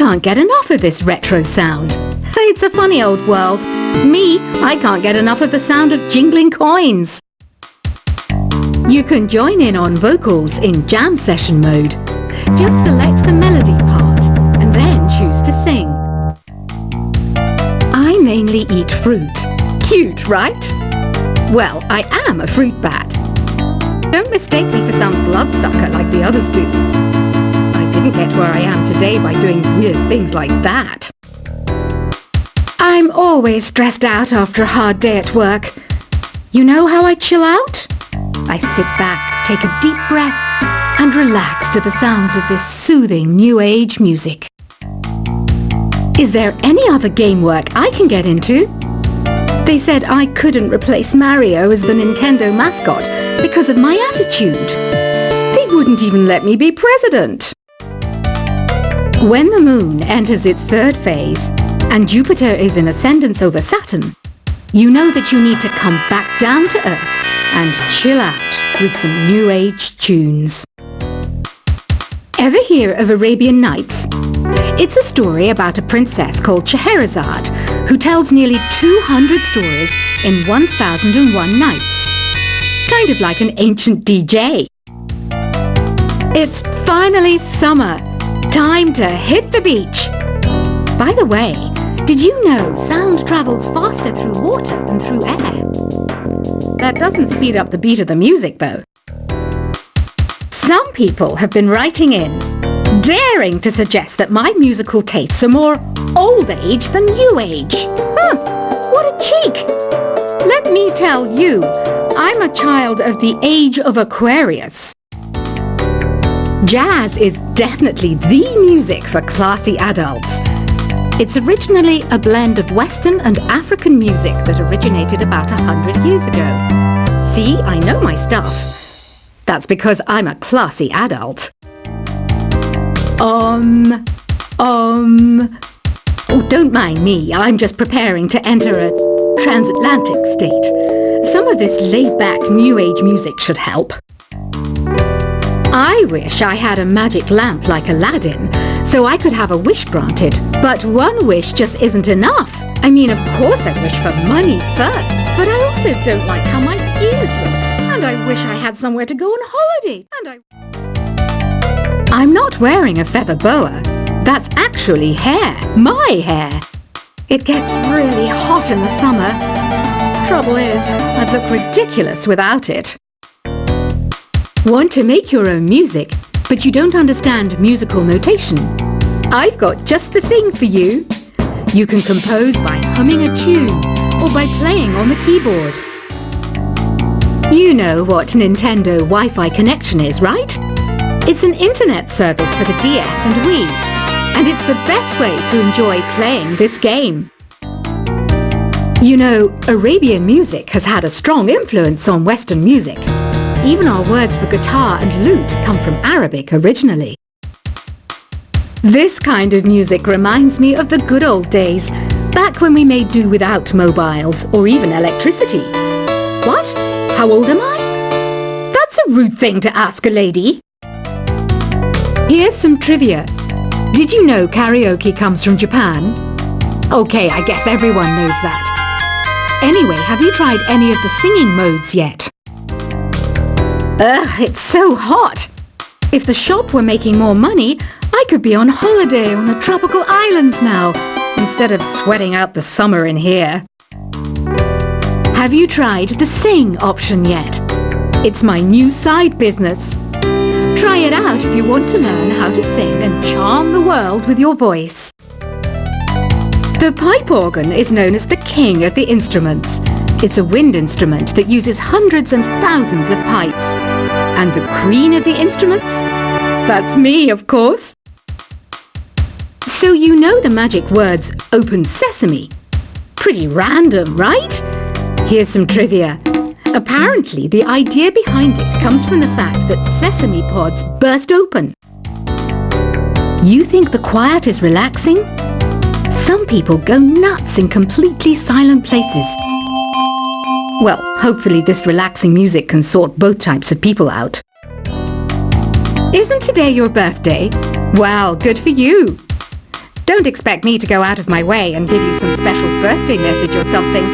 can't get enough of this retro sound. It's a funny old world. Me, I can't get enough of the sound of jingling coins. You can join in on vocals in jam session mode. Just select the melody part and then choose to sing. I mainly eat fruit. Cute, right? Well, I am a fruit bat. Don't mistake me for some bloodsucker like the others do. I didn't get where I am today by doing weird things like that. I'm always stressed out after a hard day at work. You know how I chill out? I sit back, take a deep breath, and relax to the sounds of this soothing new age music. Is there any other game work I can get into? They said I couldn't replace Mario as the Nintendo mascot because of my attitude. They wouldn't even let me be president. When the moon enters its third phase and Jupiter is in ascendance over Saturn, you know that you need to come back down to Earth and chill out with some new age tunes. Ever hear of Arabian Nights? It's a story about a princess called Scheherazade who tells nearly 200 stories in 1001 nights. Kind of like an ancient DJ. It's finally summer. Time to hit the beach. By the way, did you know sound travels faster through water than through air? That doesn't speed up the beat of the music, though. Some people have been writing in, daring to suggest that my musical tastes are more old age than new age. What a cheek! Let me tell you, I'm a child of the age of Aquarius. Jazz is definitely the music for classy adults. It's originally a blend of Western and African music that originated about 100 years ago. See, I know my stuff. That's because I'm a classy adult. Oh, don't mind me. I'm just preparing to enter a transatlantic state. Some of this laid-back new age music should help. I wish I had a magic lamp like Aladdin, so I could have a wish granted. But one wish just isn't enough. I mean, of course I wish for money first, but I also don't like how my ears look. And I wish I had somewhere to go on holiday. I'm not wearing a feather boa. That's actually hair. My hair. It gets really hot in the summer. Trouble is, I'd look ridiculous without it. Want to make your own music, but you don't understand musical notation? I've got just the thing for you. You can compose by humming a tune or by playing on the keyboard. You know what Nintendo Wi-Fi connection is, right? It's an internet service for the DS and Wii, and it's the best way to enjoy playing this game. You know, Arabian music has had a strong influence on Western music. Even our words for guitar and lute come from Arabic originally. This kind of music reminds me of the good old days, back when we made do without mobiles or even electricity. What? How old am I? That's a rude thing to ask a lady. Here's some trivia. Did you know karaoke comes from Japan? Okay, I guess everyone knows that. Anyway, have you tried any of the singing modes yet? Ugh, it's so hot. If the shop were making more money, I could be on holiday on a tropical island now, instead of sweating out the summer in here. Have you tried the sing option yet? It's my new side business. Try it out if you want to learn how to sing and charm the world with your voice. The pipe organ is known as the king of the instruments. It's a wind instrument that uses hundreds and thousands of pipes. And the queen of the instruments? That's me, of course. So you know the magic words open sesame. Pretty random, right? Here's some trivia. Apparently, the idea behind it comes from the fact that sesame pods burst open. You think the quiet is relaxing? Some people go nuts in completely silent places. Well, hopefully this relaxing music can sort both types of people out. Isn't today your birthday? Well, good for you. Don't expect me to go out of my way and give you some special birthday message or something,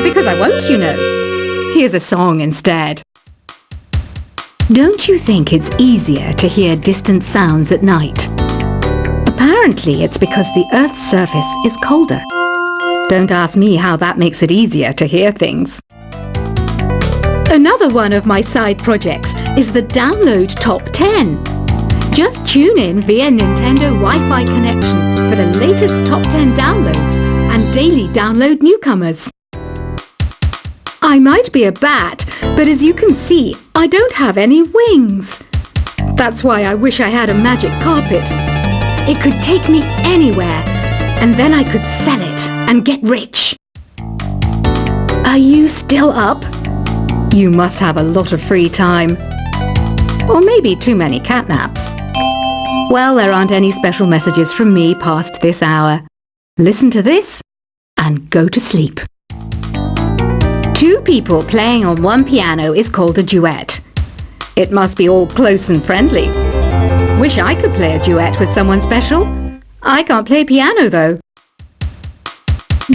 because I won't, you know. Here's a song instead. Don't you think it's easier to hear distant sounds at night? Apparently it's because the Earth's surface is colder. Don't ask me how that makes it easier to hear things. Another one of my side projects is the Download Top 10. Just tune in via Nintendo Wi-Fi connection for the latest Top 10 downloads and daily download newcomers. I might be a bat, but as you can see, I don't have any wings. That's why I wish I had a magic carpet. It could take me anywhere, and then I could sell it and get rich. Are you still up? You must have a lot of free time. Or maybe too many catnaps. Well, there aren't any special messages from me past this hour. Listen to this and go to sleep. Two people playing on one piano is called a duet. It must be all close and friendly. Wish I could play a duet with someone special. I can't play piano though.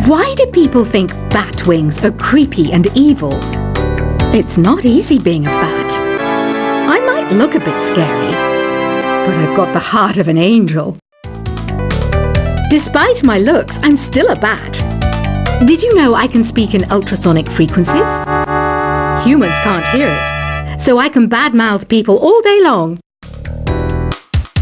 Why do people think bat wings are creepy and evil? It's not easy being a bat. I might look a bit scary, but I've got the heart of an angel. Despite my looks, I'm still a bat. Did you know I can speak in ultrasonic frequencies? Humans can't hear it, so I can badmouth people all day long.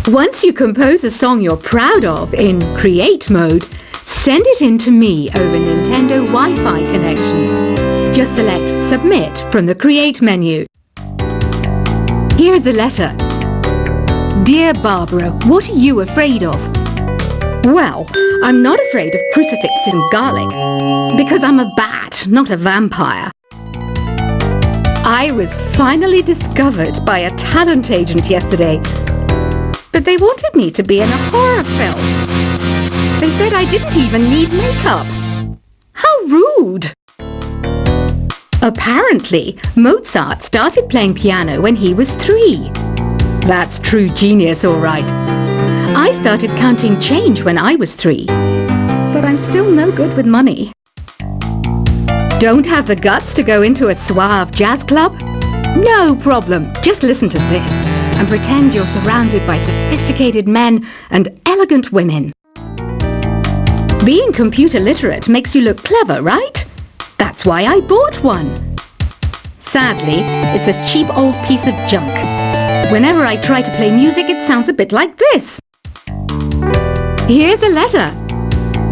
Once you compose a song you're proud of in Create mode, send it in to me over Nintendo Wi-Fi connection. Just select Submit from the Create menu. Here's a letter. Dear Barbara, what are you afraid of? Well, I'm not afraid of crucifixes and garlic, because I'm a bat, not a vampire. I was finally discovered by a talent agent yesterday, but they wanted me to be in a horror film. They said I didn't even need makeup. How rude! Apparently, Mozart started playing piano when he was 3. That's true genius, all right. I started counting change when I was 3, but I'm still no good with money. Don't have the guts to go into a suave jazz club? No problem, just listen to this and pretend you're surrounded by sophisticated men and elegant women. Being computer literate makes you look clever, right? That's why I bought one. Sadly, it's a cheap old piece of junk. Whenever I try to play music, it sounds a bit like this. Here's a letter.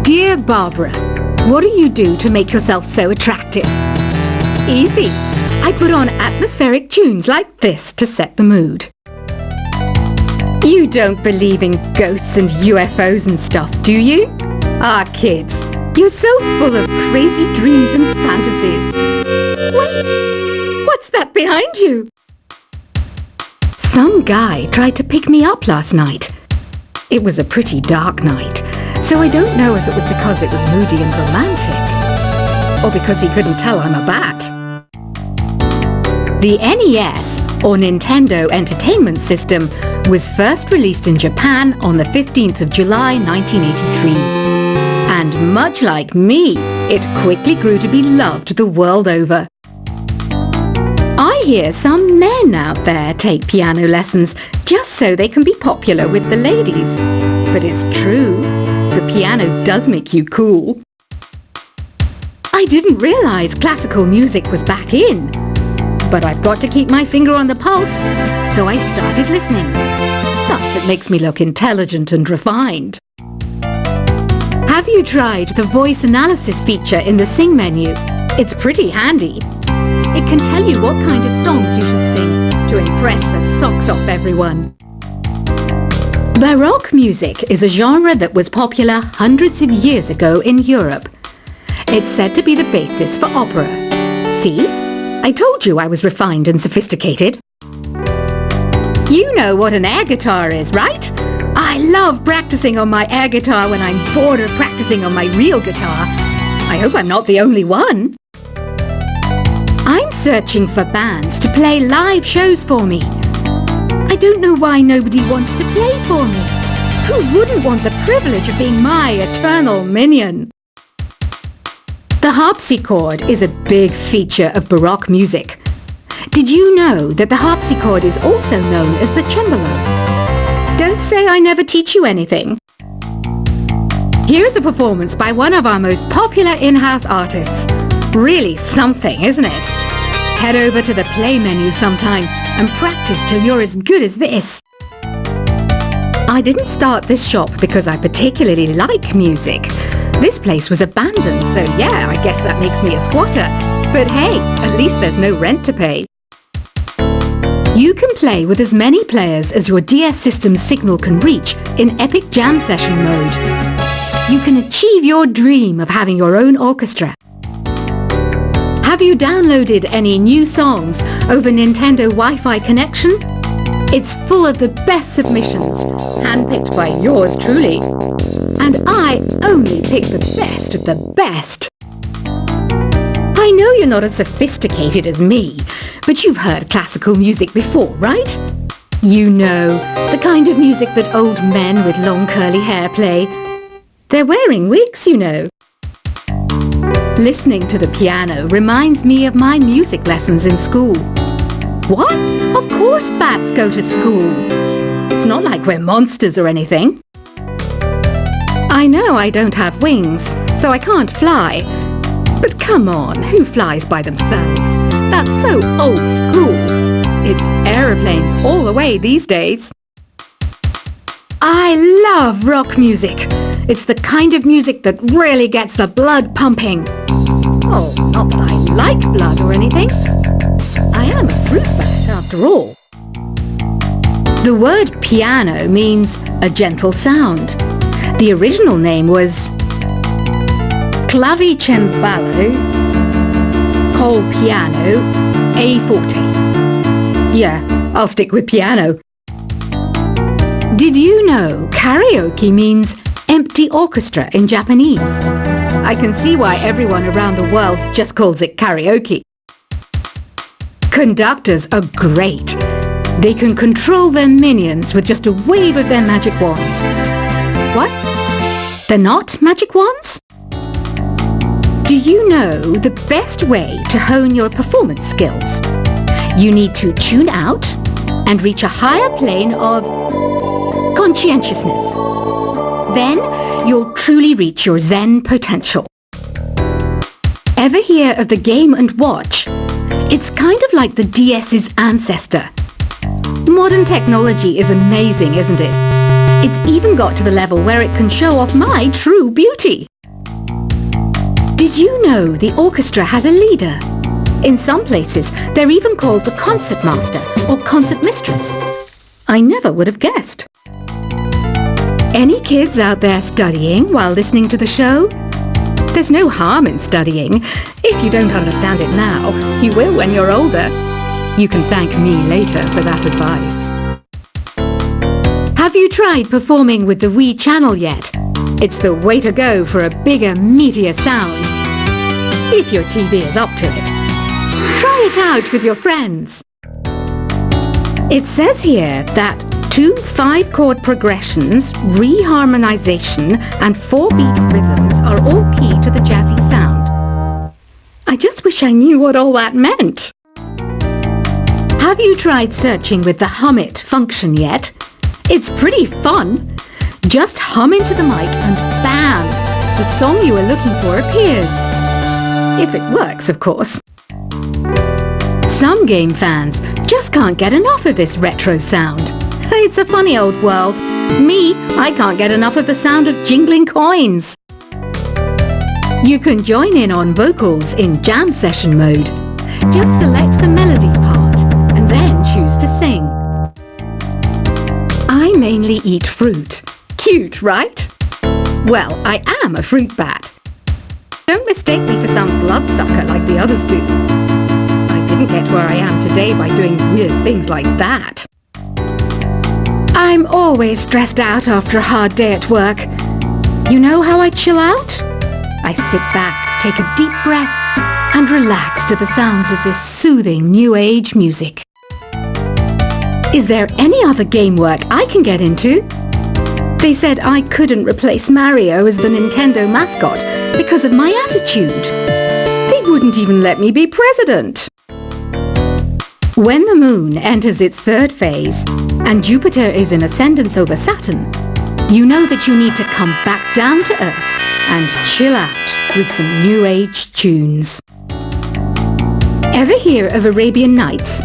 Dear Barbara, what do you do to make yourself so attractive? Easy. I put on atmospheric tunes like this to set the mood. You don't believe in ghosts and UFOs and stuff, do you? Ah, kids, you're so full of crazy dreams and fantasies. Wait, what's that behind you? Some guy tried to pick me up last night. It was a pretty dark night, so I don't know if it was because it was moody and romantic, or because he couldn't tell I'm a bat. The NES, or Nintendo Entertainment System, was first released in Japan on the 15th of July 1983. And much like me, it quickly grew to be loved the world over. I hear some men out there take piano lessons just so they can be popular with the ladies. But it's true, the piano does make you cool. I didn't realize classical music was back in. But I've got to keep my finger on the pulse, so I started listening. Thus it makes me look intelligent and refined. Have you tried the voice analysis feature in the Sing menu? It's pretty handy. It can tell you what kind of songs you should sing to impress the socks off everyone. Baroque music is a genre that was popular hundreds of years ago in Europe. It's said to be the basis for opera. See? I told you I was refined and sophisticated. You know what an air guitar is, right? I love practicing on my air guitar when I'm bored of practicing on my real guitar. I hope I'm not the only one. I'm searching for bands to play live shows for me. I don't know why nobody wants to play for me. Who wouldn't want the privilege of being my eternal minion. The harpsichord is a big feature of Baroque music. Did you know that the harpsichord is also known as the cembalo? Don't say I never teach you anything. Here's a performance by one of our most popular in-house artists. Really something, isn't it? Head over to the play menu sometime and practice till you're as good as this. I didn't start this shop because I particularly like music. This place was abandoned, so yeah, I guess that makes me a squatter. But hey, at least there's no rent to pay. You can play with as many players as your DS system's signal can reach in epic jam session mode. You can achieve your dream of having your own orchestra. Have you downloaded any new songs over Nintendo Wi-Fi connection? It's full of the best submissions, handpicked by yours truly. And I only pick the best of the best. I know you're not as sophisticated as me, but you've heard classical music before, right? You know, the kind of music that old men with long curly hair play. They're wearing wigs, you know. Listening to the piano reminds me of my music lessons in school. What? Of course bats go to school. It's not like we're monsters or anything. I know I don't have wings, so I can't fly. But come on, who flies by themselves? That's so old school. It's aeroplanes all the way these days. I love rock music. It's the kind of music that really gets the blood pumping. Oh, not that I like blood or anything. I am a fruit bat after all. The word piano means a gentle sound. The original name was clavicembalo col piano a forte. Yeah, I'll stick with piano. Did you know karaoke means empty orchestra in Japanese? I can see why everyone around the world just calls it karaoke. Conductors are great. They can control their minions with just a wave of their magic wands. What? They're not magic wands? Do you know the best way to hone your performance skills? You need to tune out and reach a higher plane of conscientiousness. Then you'll truly reach your Zen potential. Ever hear of the Game & Watch? It's kind of like the DS's ancestor. Modern technology is amazing, isn't it? It's even got to the level where it can show off my true beauty. Did you know the orchestra has a leader? In some places, they're even called the concert master or concert mistress. I never would have guessed. Any kids out there studying while listening to the show? There's no harm in studying. If you don't understand it now, you will when you're older. You can thank me later for that advice. Have you tried performing with the Wii channel yet? It's the way to go for a bigger, meatier sound. If your TV is up to it. Try it out with your friends. It says here that 2 5-chord progressions, reharmonization, and 4-beat rhythms are all key to the jazzy sound. I just wish I knew what all that meant. Have you tried searching with the Hum It function yet? It's pretty fun. Just hum into the mic and bam! The song you were looking for appears. If it works, of course. Some game fans just can't get enough of this retro sound. It's a funny old world. Me, I can't get enough of the sound of jingling coins. You can join in on vocals in jam session mode. Just select the melody part and then choose to sing. I mainly eat fruit. Cute, right? Well, I am a fruit bat. Don't mistake me for some bloodsucker like the others do. I didn't get where I am today by doing weird things like that. I'm always stressed out after a hard day at work. You know how I chill out? I sit back, take a deep breath, and relax to the sounds of this soothing new age music. Is there any other game work I can get into? They said I couldn't replace Mario as the Nintendo mascot because of my attitude. They wouldn't even let me be president. When the moon enters its third phase and Jupiter is in ascendance over Saturn, you know that you need to come back down to Earth and chill out with some New Age tunes. Ever hear of Arabian Nights?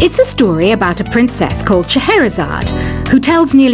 It's a story about a princess called Scheherazade who tells nearly